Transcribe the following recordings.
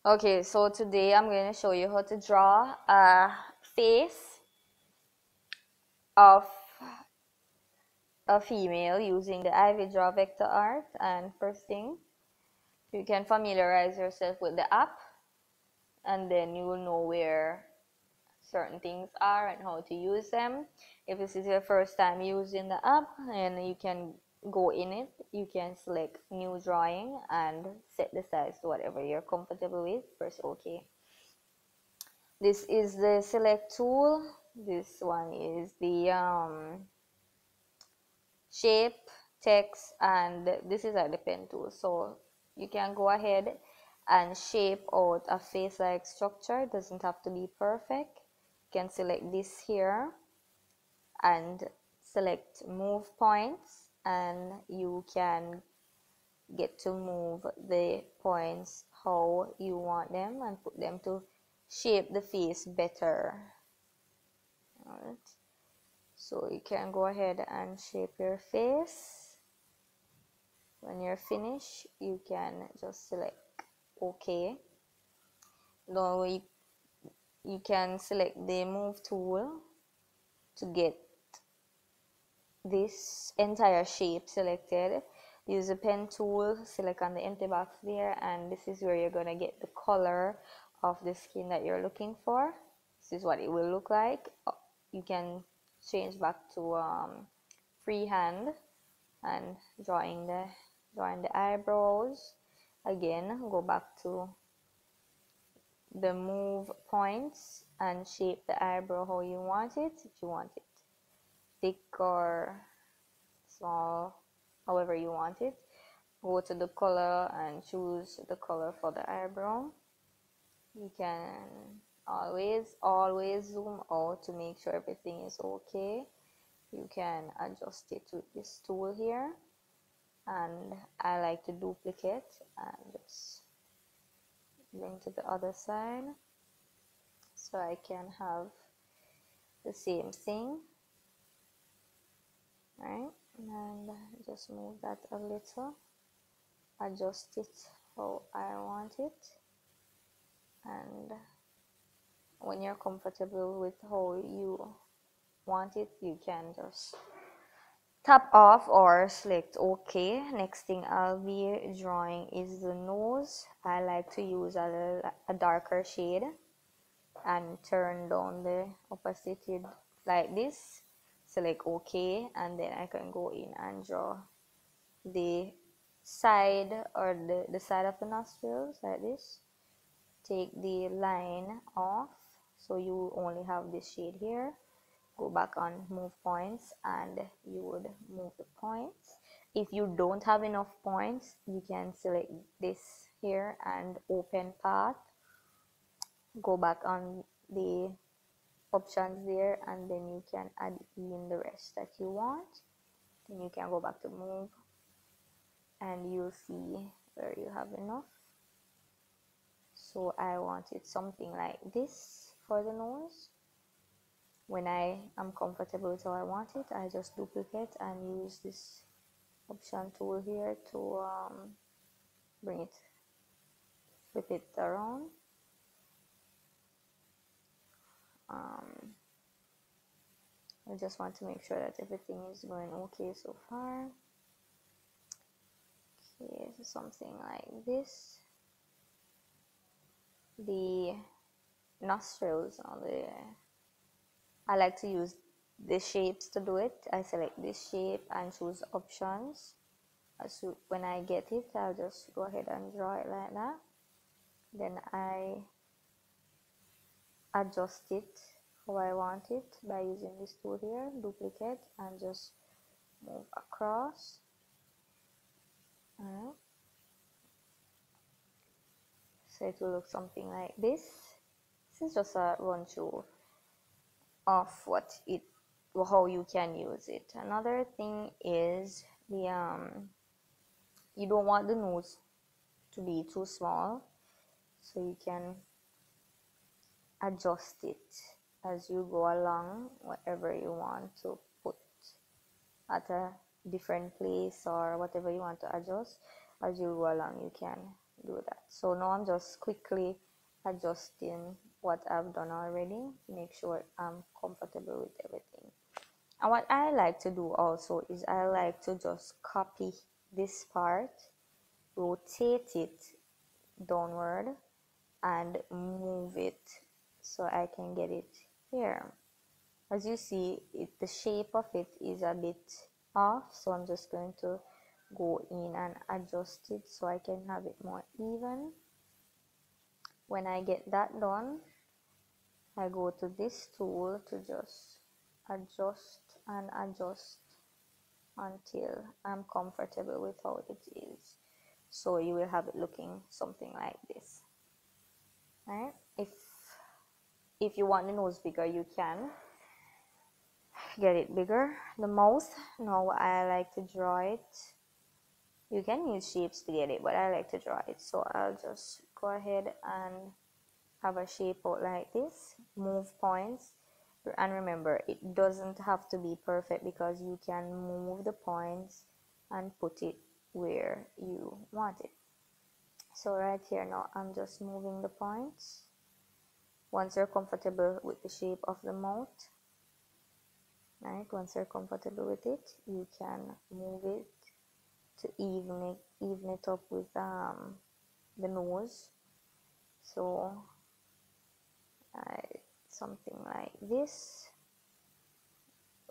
Okay, so today I'm going to show you how to draw a face of a female using the Ivy Draw Vector Art. And first thing, you can familiarize yourself with the app, and then you will know where certain things are and how to use them. If this is your first time using the app, and you can go in it, you can select new drawing and set the size to whatever you're comfortable with. Press OK. This is the select tool. This one is the shape, text, and this is like the pen tool. So you can go ahead and shape out a face-like structure. It doesn't have to be perfect. You can select this here and select move points, and you can get to move the points how you want them and put them to shape the face better. Alright, so you can go ahead and shape your face. When you're finished, you can just select OK. Now you can select the move tool to get this entire shape selected. Use the pen tool, select on the empty box there, and this is where you're gonna get the color of the skin that you're looking for. This is what it will look like. You can change back to freehand and drawing the eyebrows. Again, go back to the move points and shape the eyebrow how you want it. If you want it thick or small, however you want it. Go to the color and choose the color for the eyebrow. You can always zoom out to make sure everything is okay. You can adjust it with this tool here, and I like to duplicate and just bring to the other side so I can have the same thing. Right, and just move that a little, adjust it how I want it, and when you're comfortable with how you want it, you can just tap off or select OK. Next thing I'll be drawing is the nose. I like to use a darker shade and turn down the opacity like this, select OK, and then I can go in and draw the side or the side of the nostrils like this. Take the line off so you only have this shade here. Go back on move points and you would move the points. If you don't have enough points, you can select this here and open path. Go back on the options there, and then you can add in the rest that you want. Then you can go back to move and you'll see where you have enough. So I wanted something like this for the nose. When I am comfortable with how I want it, I just duplicate and use this option tool here to bring it, flip it around. I just want to make sure that everything is going okay so far. Okay, so something like this. The nostrils on the I like to use the shapes to do it. I select this shape and choose options. So when I get it, I'll just go ahead and draw it like that. Then I adjust it how I want it by using this tool here, duplicate, and just move across. Alright. So it will look something like this. This is just a run through of how you can use it. Another thing is the you don't want the nose to be too small, so you can adjust it as you go along, whatever you want to put at a different place or whatever you want to adjust. As you go along, you can do that. So now I'm just quickly adjusting what I've done already to make sure I'm comfortable with everything. And what I like to do also is I like to just copy this part, rotate it downward, and move it so I can get it here. As you see, the shape of it is a bit off, so I'm just going to go in and adjust it so I can have it more even. When I get that done, I go to this tool to just adjust and adjust until I'm comfortable with how it is. So you will have it looking something like this, right? If you want the nose bigger, you can get it bigger. The mouth, now I like to draw it. You can use shapes to get it, but I like to draw it. So I'll just go ahead and have a shape out like this, move points, and remember, it doesn't have to be perfect because you can move the points and put it where you want it. So right here now, I'm just moving the points. Once you're comfortable with the shape of the mouth, right, once you're comfortable with it, you can move it to even it up with the nose. So something like this,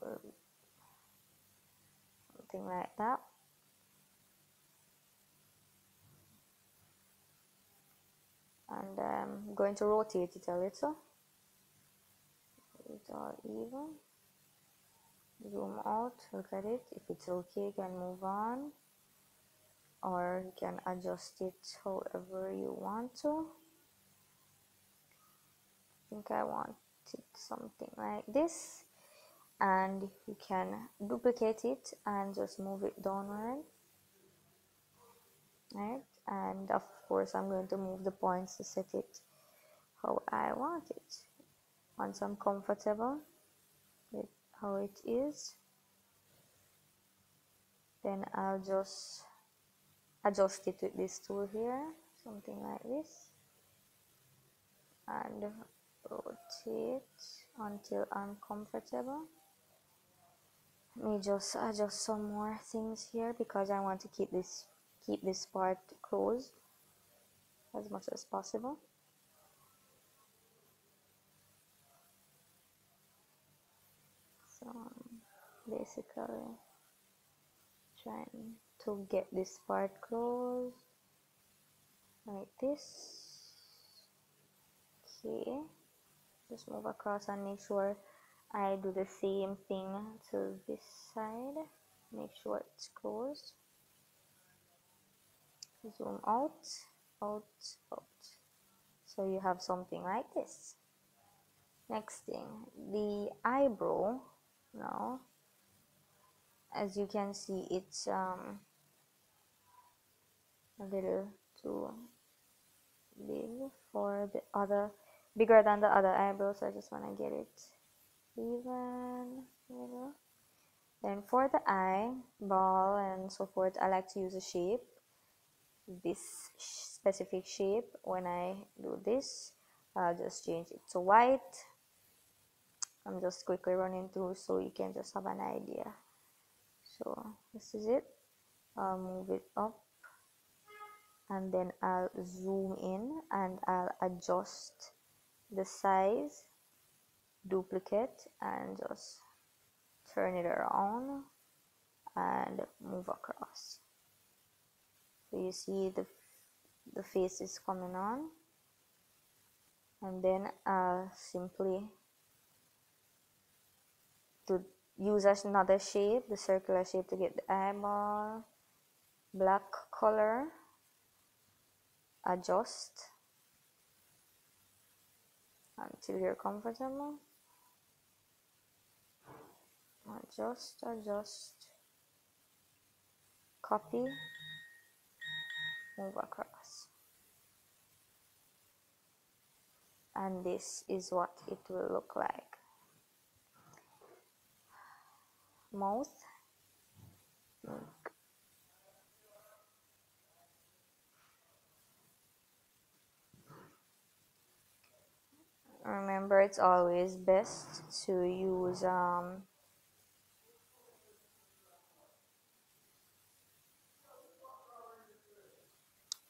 something like that. And I'm going to rotate it a little. It's all even. Zoom out, look at it. If it's okay, you can move on, or you can adjust it however you want to. I think I want it something like this, and you can duplicate it and just move it downward, right? And of course I'm going to move the points to set it how I want it. Once I'm comfortable with how it is, then I'll just adjust it with this tool here, something like this, and rotate until I'm comfortable. Let me just adjust some more things here because I want to keep this part closed as much as possible. So basically trying to get this part closed like this. Okay, just move across and make sure I do the same thing to this side. Make sure it's closed. Zoom out, out, out. So you have something like this. Next thing, the eyebrow. Now, as you can see, it's a little too big for the other, bigger than the other eyebrow, so I just want to get it even, little. Then for the eyeball and so forth, I like to use a shape, this specific shape. When I do this, I'll just change it to white. I'm just quickly running through so you can just have an idea. So this is it. I'll move it up, and then I'll zoom in and I'll adjust the size, duplicate, and just turn it around and move across. So you see the face is coming on, and then I'll simply to use another shape, the circular shape, to get the eyeball, black color, adjust until you're comfortable, adjust, copy, move across, and this is what it will look like. Mouth, remember, it's always best to use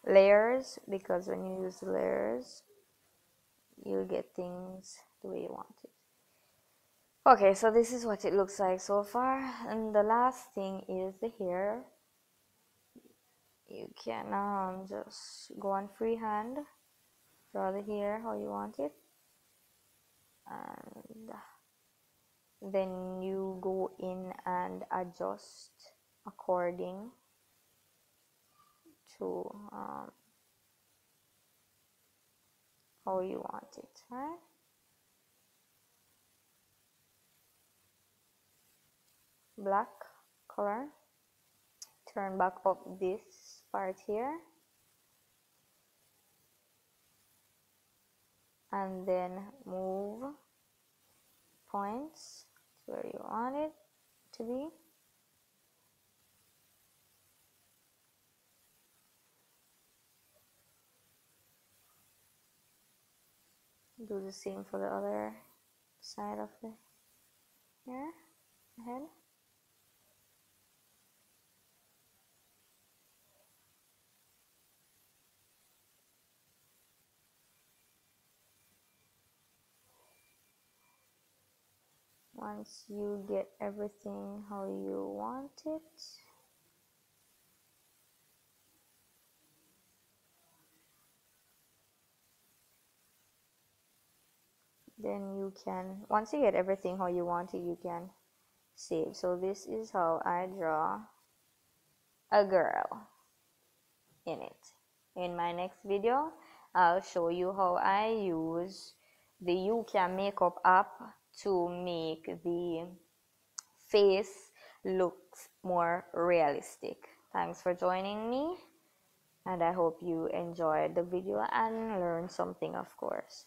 layers, because when you use layers, you'll get things the way you want it. Okay, so this is what it looks like so far, and the last thing is the hair. You can just go on freehand, draw the hair how you want it, and then you go in and adjust according to how you want it, right? Black color, turn back up this part here, and then move points to where you want it to be. Do the same for the other side of the hair, head. Once you get everything how you want it, then you can, once you get everything how you want it, you can save. So this is how I draw a girl in it. In my next video, I'll show you how I use the YouCam makeup app to make the face look more realistic. Thanks for joining me, and I hope you enjoyed the video and learned something, of course.